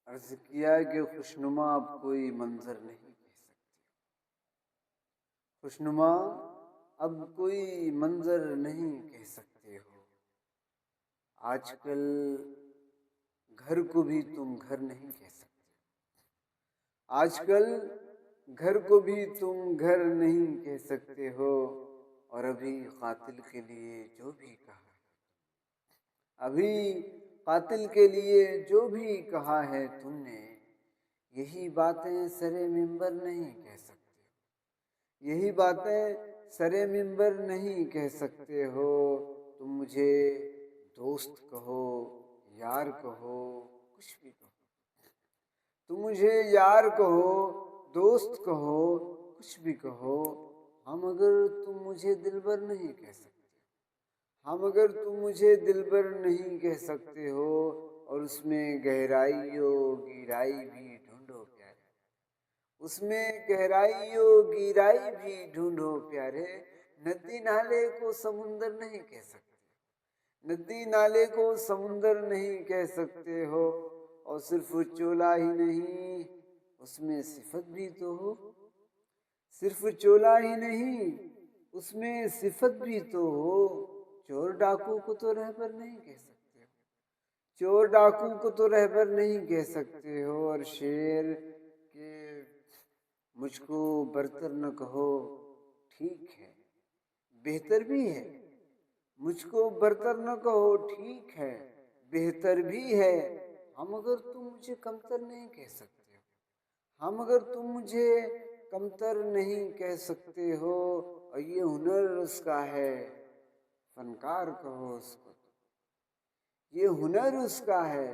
عرض کیا کہ خوشنما اب کوئی منظر نہیں کہہ سکتے، خوشنما اب کوئی منظر نہیں کہہ سکتے ہو، آج کل گھر کو بھی تم گھر نہیں کہہ سکتے، آج کل گھر کو بھی تم گھر نہیں کہہ سکتے ہو، اور ابھی قاتل کے لیے جو بھی کہا ہے، ابھی قاتل کے لیے جو بھی کہا ہے تم نے، یہی باتیں سرے منبر نہیں کہہ سکتے، یہی باتیں سرے منبر نہیں کہہ سکتے ہو، تم مجھے دوست کہو، یار کہو، کچھ بھی کہو، تم مجھے یار کہو، دوست کہو، کچھ بھی کہو، ہم اگر تم مجھے دلبر نہیں کہہ سکتے، ہم اگر تم مجھے دلبر نہیں کہہ سکتے ہو، اور اس میں گہرائی و گہرائی بھی ڈھونڈو پیارے، اس میں گہرائی و گہرائی بھی ڈھونڈو پیارے، ندی نالے کو سمندر نہیں کہہ سکتے، ندی نالے کو سمندر نہیں کہہ سکتے ہو، اور صرف چولا ہی نہیں اس میں صفت بھی تو ہو، صرف چولا ہی نہیں اس میں صفت بھی تو ہو، چور ڈاکو کو تو رہبر نہیں کہہ سکتے ہو، چور ڈاکو کو تو رہبر نہیں کہہ سکتے ہو، اور شعر کے مجھ کو برتر نہ کہو ٹھیک ہے بہتر بھی ہے، مجھ کو برتر نہ کہو ٹھیک ہے بہتر بھی ہے، ہم اگر تم مجھے کمتر نہیں کہہ سکتے ہو، ہم اگر تم مجھے کمتر نہیں کہہ سکتے ہو، اور یہ ہنر اس کا ہے فنکار کہو اس کو، یہ ہنر اس کا ہے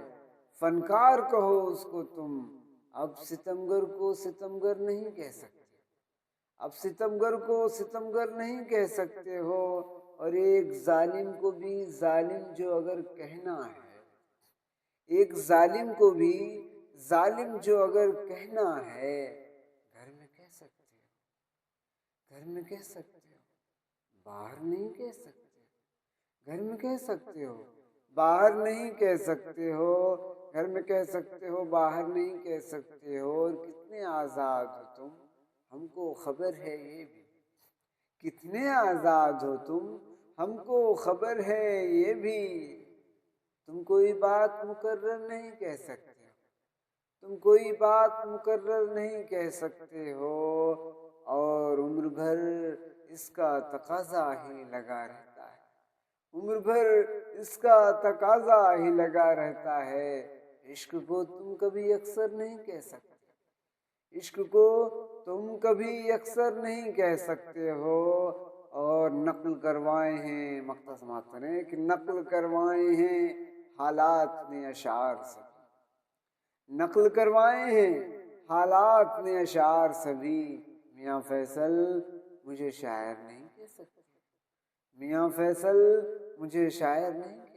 فنکار کہو اس کو تم، اب ستمگر کو ستمگر نہیں کہہ سکتے، اب ستمگر کو ستمگر نہیں کہہ سکتے ہو، اور ایک ظالم کو بھی ظالم جو اگر کہنا ہے، ایک ظالم کو بھی ظالم جو اگر کہنا ہے، گھر میں کہہ سکتے ہو، گھر میں کہہ سکتے ہو، باہر نہیں کہہ سکتے، گھر میں کہہ سکتے ہو، باہر نہیں کہہ سکتے ہو، گھر میں کہہ سکتے ہو، باہر نہیں کہہ سکتے ہو، اور کتنے آزاد ہو تم، ہم کو خبر ہے یہ بھی، کتنے آزاد ہو تم، ہم کو خبر ہے یہ بھی، تم کوئی بات مقرر نہیں کہہ سکتے ہو، تم کوئی بات مقرر نہیں کہہ سکتے ہو، اور عمر بھر اس کا تقاضا ہی لگا رہتا ہے، عمر بھر اس کا تقاضا ہی لگا رہتا ہے، عشق کو تم کبھی اکثر نہیں کہہ سکتے، عشق کو تم کبھی اکثر نہیں کہہ سکتے ہو، اور نقل کروائے ہیں مختص ماتریں کہ نقل کروائے ہیں حالات نے اشعار سے، نقل کروائے ہیں حالات نے اشعار سبھی، میاں فیصل مجھے شاعر نہیں کہہ سکتے، میاں فیصل مجھے شاعر نہیں کہہ